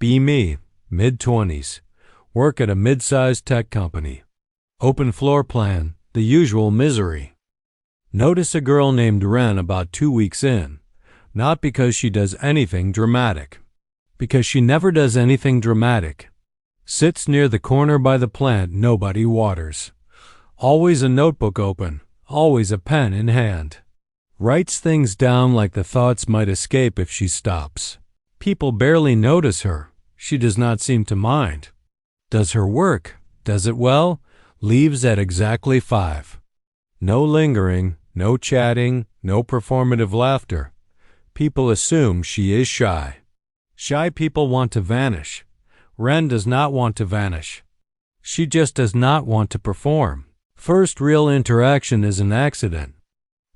Be me, mid-20s. Work at a mid-sized tech company. Open floor plan, the usual misery. Notice a girl named Wren about 2 weeks in. Not because she does anything dramatic. Because she never does anything dramatic. Sits near the corner by the plant nobody waters. Always a notebook open, always a pen in hand. Writes things down like the thoughts might escape if she stops. People barely notice her. She does not seem to mind. Does her work, does it well, leaves at exactly 5. No lingering, no chatting, no performative laughter. People assume she is shy. Shy people want to vanish. Wren does not want to vanish. She just does not want to perform. First real interaction is an accident.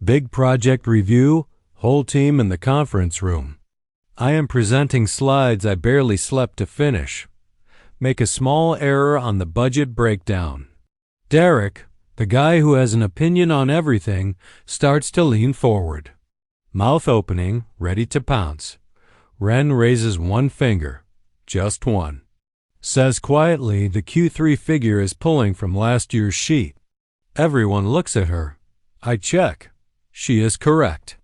Big project review, whole team in the conference room. I am presenting slides I barely slept to finish. Make a small error on the budget breakdown. Derek, the guy who has an opinion on everything, starts to lean forward. Mouth opening, ready to pounce. Wren raises one finger, just one. Says quietly the Q3 figure is pulling from last year's sheet. Everyone looks at her. I check. She is correct.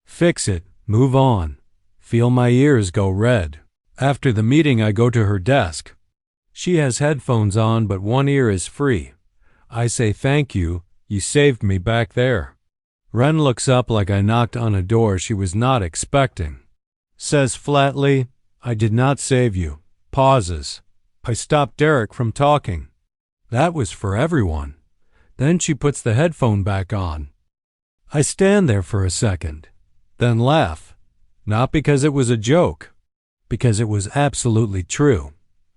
Fix it, move on. Feel my ears go red. After the meeting I go to her desk. She has headphones on but one ear is free. I say thank you, you saved me back there. Wren looks up like I knocked on a door she was not expecting. Says flatly, I did not save you. Pauses. I stopped Derek from talking. That was for everyone. Then she puts the headphone back on. I stand there for a second, then laugh. Not because it was a joke, because it was absolutely true.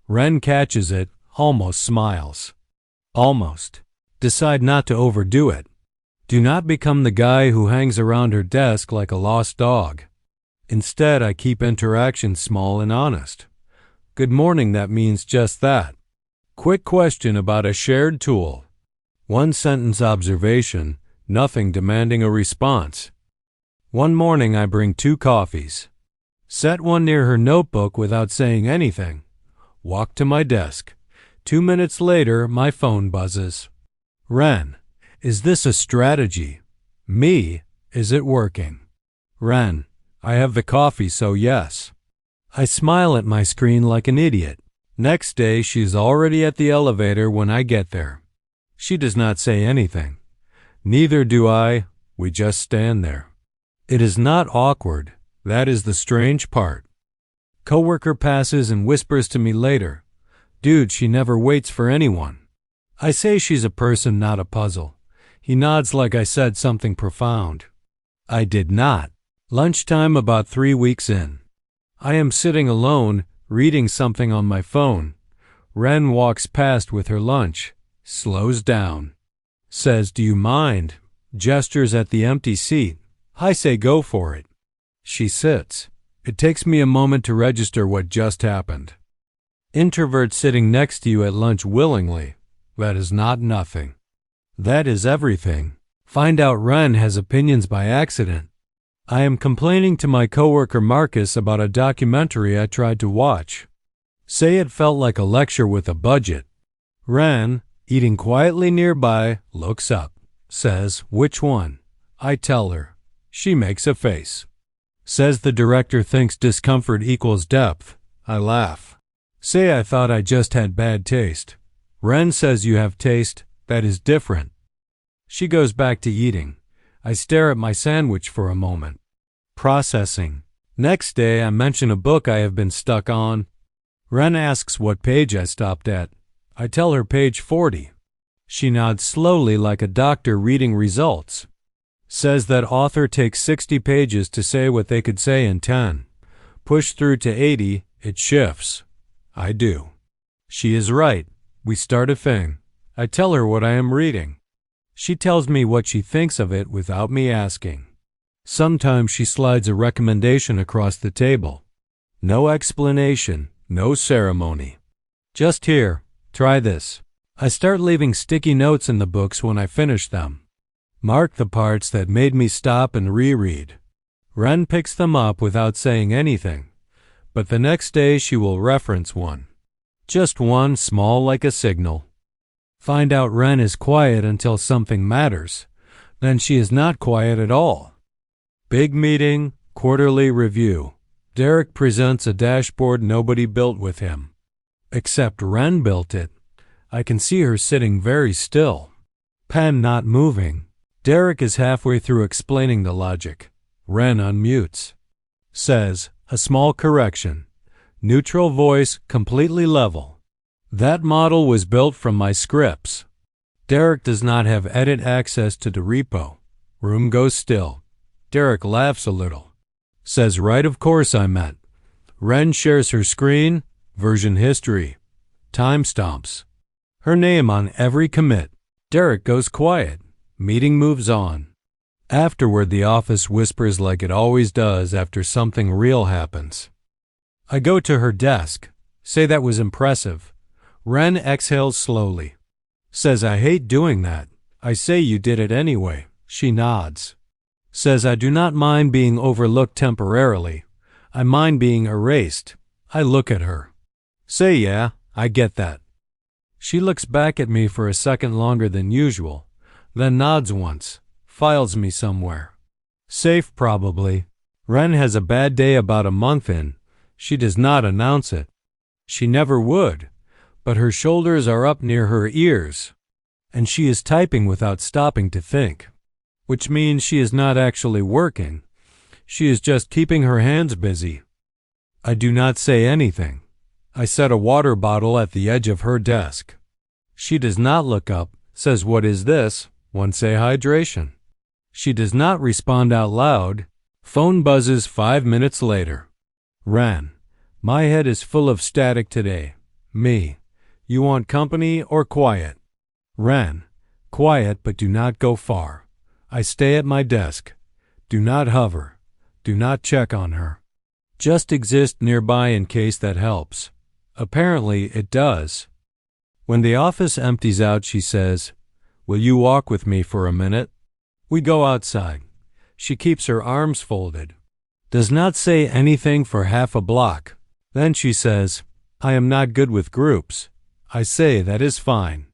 Wren catches it, almost smiles. Almost. Decide not to overdo it. Do not become the guy who hangs around her desk like a lost dog. Instead, I keep interactions small and honest. Good morning, that means just that. Quick question about a shared tool. One sentence observation, nothing demanding a response. One morning I bring 2 coffees. Set one near her notebook without saying anything. Walk to my desk. 2 minutes later, my phone buzzes. Wren, is this a strategy? Me, is it working? Wren, I have the coffee, so yes. I smile at my screen like an idiot. Next day, she's already at the elevator when I get there. She does not say anything. Neither do I. We just stand there. It is not awkward. That is the strange part. Coworker passes and whispers to me later, Dude, she never waits for anyone. I say she's a person, not a puzzle. He nods like I said something profound. I did not. Lunchtime about 3 weeks in. I am sitting alone, reading something on my phone. Wren walks past with her lunch, slows down. Says, do you mind? Gestures at the empty seat. I say go for it. She sits. It takes me a moment to register what just happened. Introvert sitting next to you at lunch willingly. That is not nothing. That is everything. Find out Wren has opinions by accident. I am complaining to my coworker Marcus about a documentary I tried to watch. Say it felt like a lecture with a budget. Wren, eating quietly nearby, looks up, says, which one? I tell her. She makes a face. Says the director thinks discomfort equals depth. I laugh. Say I thought I just had bad taste. Wren says you have taste, that is different. She goes back to eating. I stare at my sandwich for a moment. Processing. Next day I mention a book I have been stuck on. Wren asks what page I stopped at. I tell her page 40. She nods slowly like a doctor reading results. Says that author takes 60 pages to say what they could say in 10. Push through to 80, it shifts. I do. She is right. We start a thing. I tell her what I am reading. She tells me what she thinks of it without me asking. Sometimes she slides a recommendation across the table. No explanation, no ceremony. Just here, try this. I start leaving sticky notes in the books when I finish them. Mark the parts that made me stop and reread. Wren picks them up without saying anything, but the next day she will reference one. Just one, small like a signal. Find out Wren is quiet until something matters. Then she is not quiet at all. Big meeting, quarterly review. Derek presents a dashboard nobody built with him. Except Wren built it. I can see her sitting very still. Pen not moving. Derek is halfway through explaining the logic. Wren unmutes. Says, a small correction. Neutral voice, completely level. That model was built from my scripts. Derek does not have edit access to the repo. Room goes still. Derek laughs a little. Says, right, of course I meant. Wren shares her screen, version history, timestamps. Her name on every commit. Derek goes quiet. Meeting moves on. Afterward, the office whispers like it always does after something real happens. I go to her desk. Say that was impressive. Wren exhales slowly. Says, I hate doing that. I say you did it anyway. She nods. Says, I do not mind being overlooked temporarily. I mind being erased. I look at her. Say, yeah, I get that. She looks back at me for a second longer than usual, then nods once, files me somewhere. Safe, probably. Wren has a bad day about a month in. She does not announce it. She never would, but her shoulders are up near her ears, and she is typing without stopping to think, which means she is not actually working. She is just keeping her hands busy. I do not say anything. I set a water bottle at the edge of her desk. She does not look up, says, what is this? One say hydration. She does not respond out loud. Phone buzzes 5 minutes later. Wren, my head is full of static today. Me, you want company or quiet? Wren, quiet, but do not go far. I stay at my desk. Do not hover. Do not check on her. Just exist nearby in case that helps. Apparently it does. When the office empties out, she says, will you walk with me for a minute? We go outside. She keeps her arms folded. Does not say anything for half a block. Then she says, I am not good with groups. I say that is fine.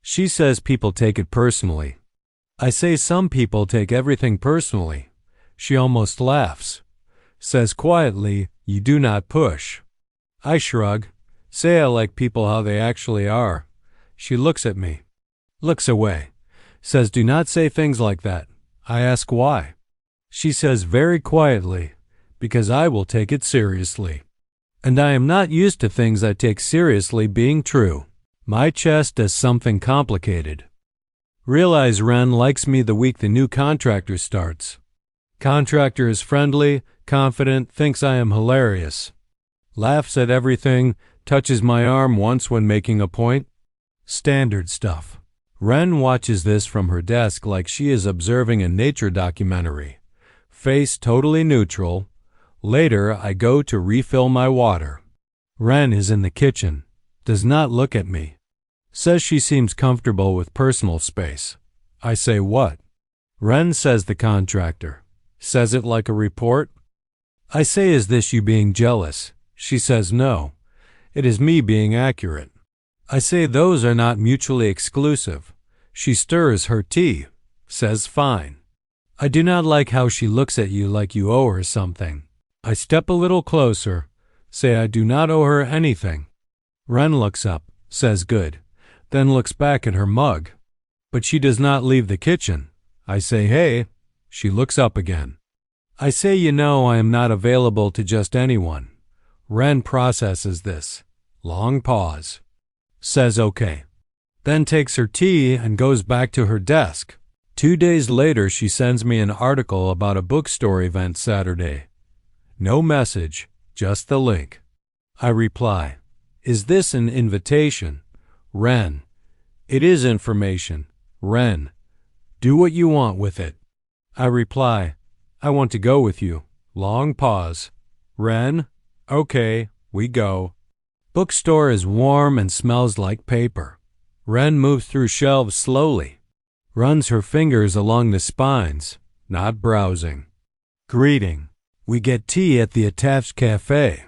She says people take it personally. I say some people take everything personally. She almost laughs. Says quietly, you do not push. I shrug. Say I like people how they actually are. She looks at me. Looks away. Says do not say things like that. I ask why. She says very quietly, because I will take it seriously. And I am not used to things I take seriously being true. My chest does something complicated. Realize Wren likes me the week the new contractor starts. Contractor is friendly, confident, thinks I am hilarious. Laughs at everything, touches my arm once when making a point. Standard stuff. Wren watches this from her desk like she is observing a nature documentary. Face totally neutral. Later, I go to refill my water. Wren is in the kitchen. Does not look at me. Says she seems comfortable with personal space. I say what? Wren says the contractor. Says it like a report. I say, is this you being jealous? She says no. It is me being accurate. I say those are not mutually exclusive. She stirs her tea. Says fine. I do not like how she looks at you like you owe her something. I step a little closer. Say I do not owe her anything. Wren looks up. Says good. Then looks back at her mug. But she does not leave the kitchen. I say hey. She looks up again. I say you know I am not available to just anyone. Wren processes this. Long pause. Says okay. Then takes her tea and goes back to her desk. 2 days later, she sends me an article about a bookstore event Saturday. No message, just the link. I reply, is this an invitation? Wren, it is information. Wren, do what you want with it. I reply, I want to go with you. Long pause. Wren, okay, we go. Bookstore is warm and smells like paper. Wren moves through shelves slowly. Runs her fingers along the spines, not browsing. Greeting. We get tea at the attached cafe.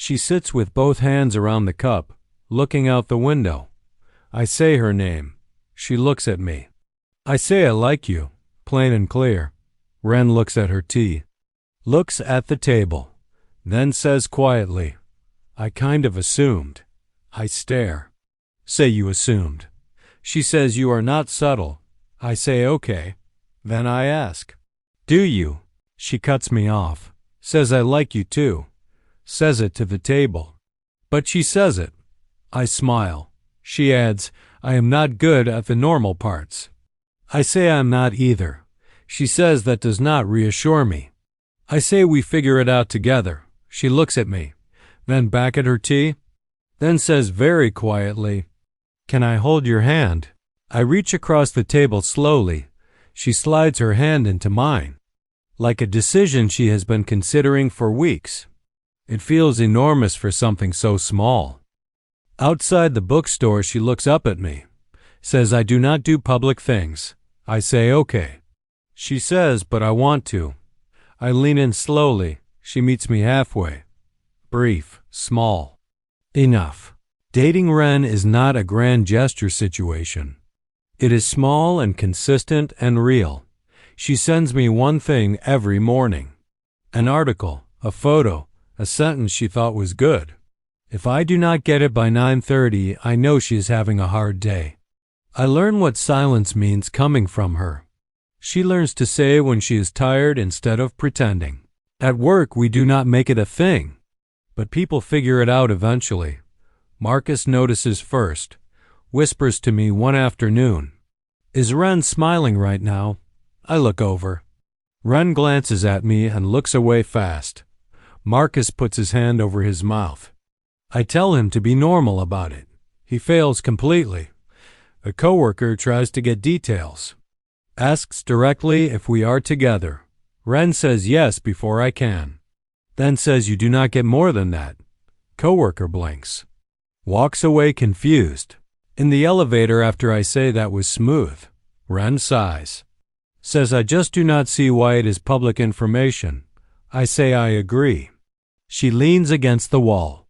She sits with both hands around the cup, looking out the window. I say her name. She looks at me. I say I like you, plain and clear. Wren looks at her tea, looks at the table, then says quietly, I kind of assumed. I stare. Say you assumed. She says you are not subtle. I say okay. Then I ask, do you? She cuts me off, says I like you too. Says it to the table. But she says it. I smile. She adds, I am not good at the normal parts. I say I'm not either. She says that does not reassure me. I say we figure it out together. She looks at me, then back at her tea, then says very quietly, can I hold your hand? I reach across the table slowly. She slides her hand into mine, like a decision she has been considering for weeks. It feels enormous for something so small. Outside the bookstore, she looks up at me, says I do not do public things. I say okay. She says, but I want to. I lean in slowly. She meets me halfway. Brief, small. Enough. Dating Wren is not a grand gesture situation. It is small and consistent and real. She sends me one thing every morning. An article, a photo, a sentence she thought was good. If I do not get it by 9:30, I know she is having a hard day. I learn what silence means coming from her. She learns to say when she is tired instead of pretending. At work, we do not make it a thing, but people figure it out eventually. Marcus notices first, whispers to me one afternoon, is Wren smiling right now? I look over. Wren glances at me and looks away fast. Marcus puts his hand over his mouth. I tell him to be normal about it. He fails completely. A coworker tries to get details. Asks directly if we are together. Wren says yes before I can. Then says you do not get more than that. Coworker blinks. Walks away confused. In the elevator after I say that was smooth, Wren sighs. Says I just do not see why it is public information. I say I agree. She leans against the wall.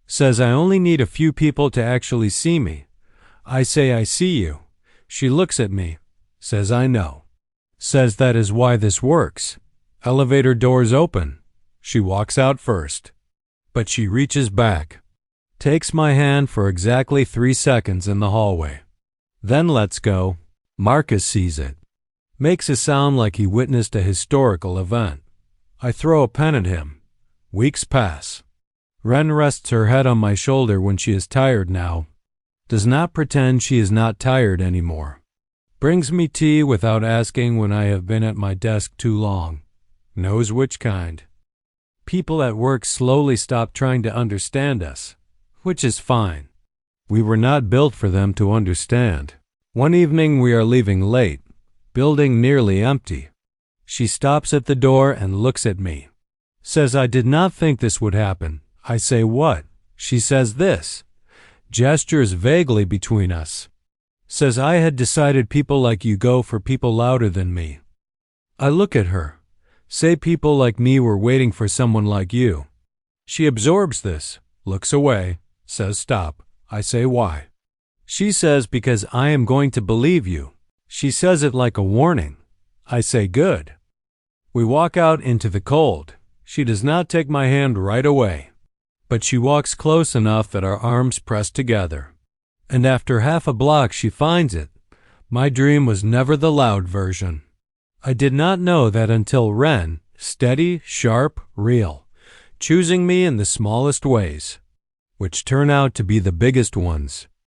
Says I only need a few people to actually see me. I say I see you. She looks at me. Says I know. Says that is why this works. Elevator doors open. She walks out first. But she reaches back. Takes my hand for exactly 3 seconds in the hallway. Then lets go. Marcus sees it. Makes it sound like he witnessed a historical event. I throw a pen at him. Weeks pass. Wren rests her head on my shoulder when she is tired now. Does not pretend she is not tired anymore. Brings me tea without asking when I have been at my desk too long. Knows which kind. People at work slowly stop trying to understand us, which is fine. We were not built for them to understand. One evening we are leaving late, building nearly empty. She stops at the door and looks at me. Says I did not think this would happen. I say what? She says this. Gestures vaguely between us. Says I had decided people like you go for people louder than me. I look at her. Say people like me were waiting for someone like you. She absorbs this, looks away, says stop. I say why. She says because I am going to believe you. She says it like a warning. I say good. We walk out into the cold. She does not take my hand right away, but she walks close enough that our arms press together. And after half a block she finds it. My dream was never the loud version. I did not know that until Wren, steady, sharp, real, choosing me in the smallest ways, which turn out to be the biggest ones.